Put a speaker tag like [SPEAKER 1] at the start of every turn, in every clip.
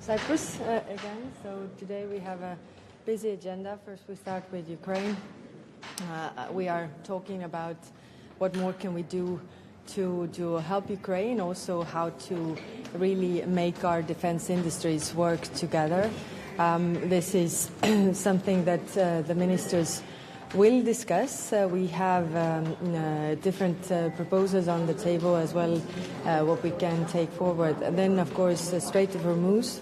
[SPEAKER 1] Cyprus again. So today we have a busy agenda. First we start with Ukraine. We are talking about what more can we do to help Ukraine, also how to really make our defense industries work together. This is something that the ministers will discuss. We have different proposals on the table as well, what we can take forward. And then, of course, Strait of Hormuz.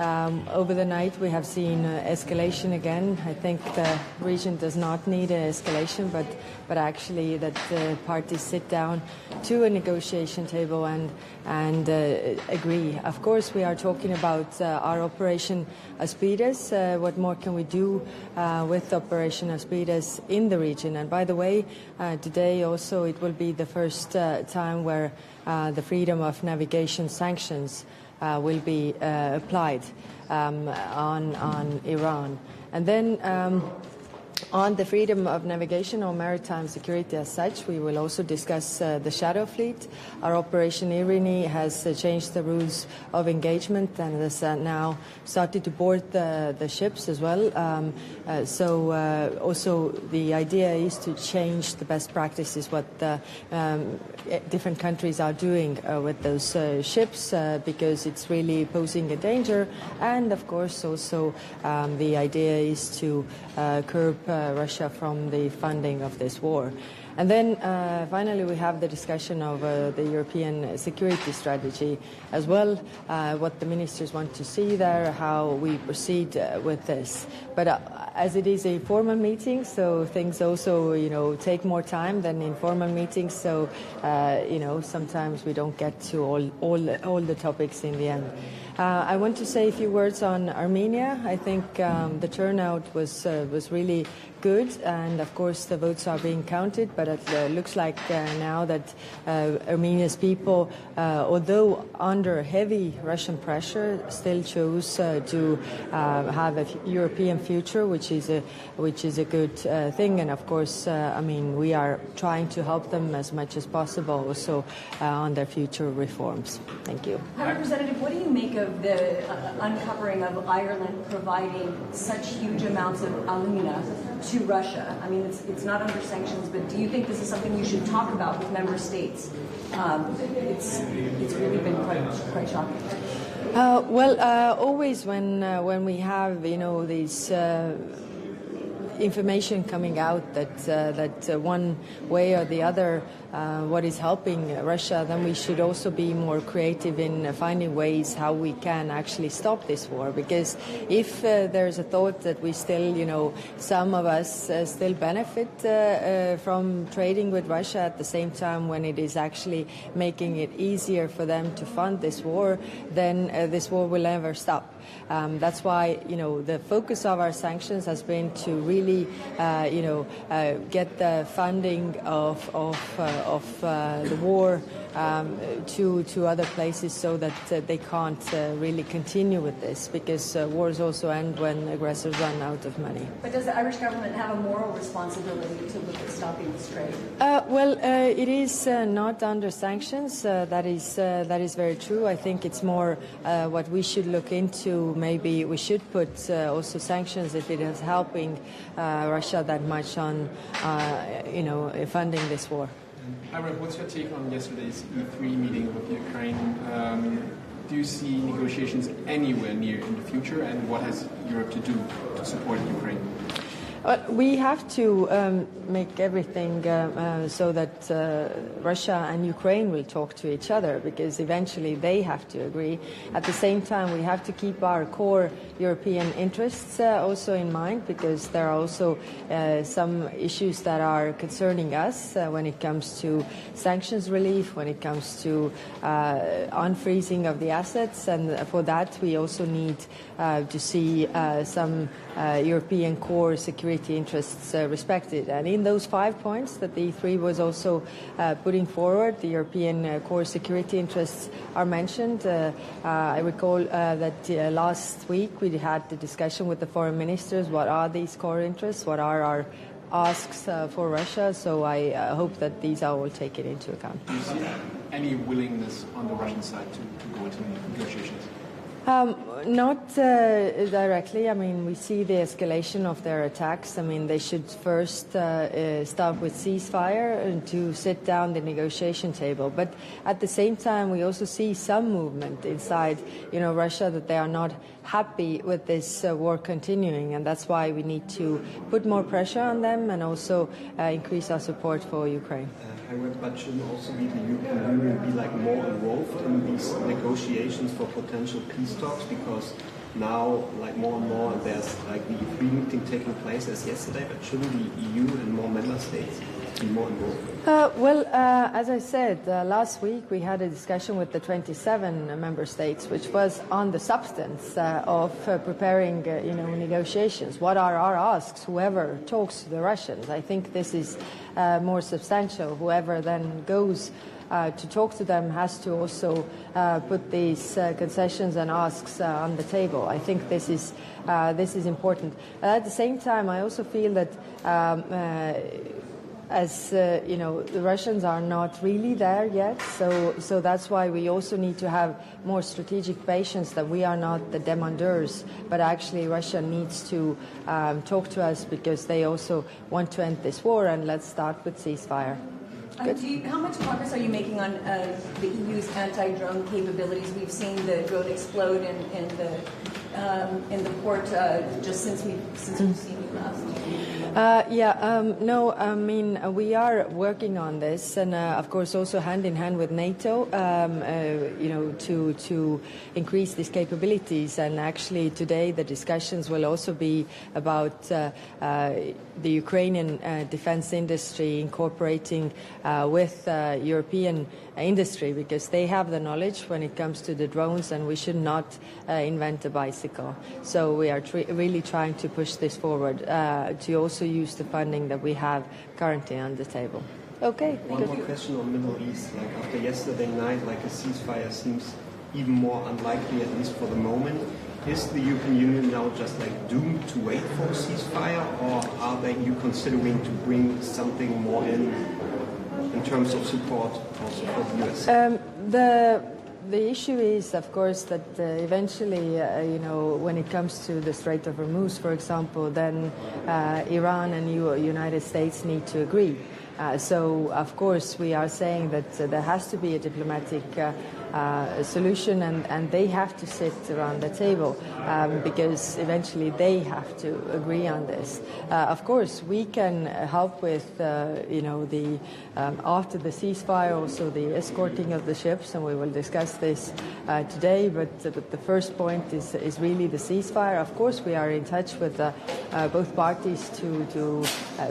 [SPEAKER 1] Over the night we have seen escalation again. I think the region does not need an escalation, but actually that the parties sit down to a negotiation table and agree. Of course, we are talking about our Operation Aspides. What more can we do with Operation Aspides in the region? And by the way, today also it will be the first time where the freedom of navigation sanctions will be applied on Iran. And then on the freedom of navigation or maritime security as such, we will also discuss the shadow fleet. Our Operation Irini has changed the rules of engagement and has now started to board the ships as well. Also the idea is to change the best practices, what the different countries are doing with those ships, because it's really posing a danger. And of course also the idea is to curb Russia from the funding of this war. And then finally we have the discussion of the European security strategy as well, what the ministers want to see there, how we proceed with this. But as it is a formal meeting, so things also, take more time than informal meetings. So, sometimes we don't get to all the topics in the end. I want to say a few words on Armenia. I think the turnout was really good, and of course the votes are being counted, but it looks like now that Armenia's people, although under heavy Russian pressure, still chose to have a European future, which is a good thing. And of course, we are trying to help them as much as possible also on their future reforms. Thank you.
[SPEAKER 2] High Representative, what do you make of the uncovering of Ireland providing such huge amounts of alumina to Russia? I mean, it's not under sanctions, but do you think this is something you should talk about with member states? It's really been quite shocking.
[SPEAKER 1] Always when we have these information coming out that one way or the other what is helping Russia, then we should also be more creative in finding ways how we can actually stop this war. Because if there's a thought that we still, some of us still benefit from trading with Russia at the same time when it is actually making it easier for them to fund this war, then this war will never stop. That's why, the focus of our sanctions has been to really, get the funding of the war to other places so that they can't really continue with this, because wars also end when aggressors run out of money.
[SPEAKER 2] But does the Irish government have a moral responsibility to look at stopping this trade?
[SPEAKER 1] It is not under sanctions. That is very true. I think it's more what we should look into. Maybe we should put also sanctions if it is helping Russia that much on funding this war.
[SPEAKER 3] Ira, what's your take on yesterday's E3 meeting with Ukraine? Do you see negotiations anywhere near in the future, and what has Europe to do to support Ukraine?
[SPEAKER 1] We have to make everything so that Russia and Ukraine will talk to each other, because eventually they have to agree. At the same time, we have to keep our core European interests also in mind, because there are also some issues that are concerning us when it comes to sanctions relief, when it comes to unfreezing of the assets, and for that we also need to see some European core security interests respected. And in those 5 points that the E3 was also putting forward, the European core security interests are mentioned. I recall that last week we had the discussion with the foreign ministers. What are these core interests? What are our asks for Russia? So I hope that these are all taken into account.
[SPEAKER 3] Do you see any willingness on the Russian side to go into negotiations?
[SPEAKER 1] Not directly. I mean, we see the escalation of their attacks. I mean, they should first start with ceasefire and to sit down the negotiation table. But at the same time, we also see some movement inside, Russia, that they are not happy with this war continuing, and that's why we need to put more pressure on them and also increase our support for Ukraine.
[SPEAKER 4] However, but shouldn't also be the European Union be more involved in these negotiations for potential peace talks? Because now, more and more, there's the E3 meeting taking place as yesterday, but shouldn't the EU and more member states be more involved?
[SPEAKER 1] As I said, last week we had a discussion with the 27 member states, which was on the substance of preparing, negotiations. What are our asks? Whoever talks to the Russians, I think this is more substantial. Whoever then goes to talk to them has to also put these concessions and asks on the table. I think this is important. At the same time, I also feel that the Russians are not really there yet, so that's why we also need to have more strategic patience, that we are not the demandeurs, but actually Russia needs to talk to us because they also want to end this war, and let's start with ceasefire.
[SPEAKER 2] How much progress are you making on the EU's anti-drone capabilities? We've seen the drone explode in the port just since we've seen you last.
[SPEAKER 1] We are working on this, and of course also hand in hand with NATO, to increase these capabilities. And actually today the discussions will also be about the Ukrainian defense industry incorporating with European industry, because they have the knowledge when it comes to the drones, and we should not invent a bicycle. So we are really trying to push this forward to also use the funding that we have currently on the table. Okay.
[SPEAKER 4] One more question on Middle East. After yesterday night, a ceasefire seems even more unlikely, at least for the moment. Is the European Union now just doomed to wait for a ceasefire, or are you considering to bring something more in terms of support also for the US?
[SPEAKER 1] The issue is, of course, that eventually, when it comes to the Strait of Hormuz, for example, then Iran and United States need to agree. So, of course, we are saying that there has to be a diplomatic solution, and they have to sit around the table because eventually they have to agree on this. Of course, we can help with, after the ceasefire, also the escorting of the ships, and we will discuss this today. But the first point is really the ceasefire. Of course, we are in touch with both parties to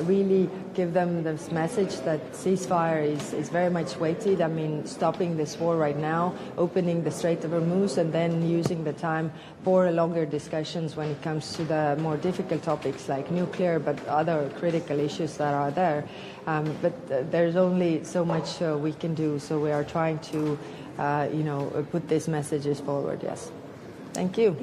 [SPEAKER 1] really give them this message that ceasefire is very much weighted. I mean, stopping this war right now, opening the Strait of Hormuz, and then using the time for longer discussions when it comes to the more difficult topics like nuclear, but other critical issues that are there. But there's only so much we can do, so we are trying to, put these messages forward, yes. Thank you.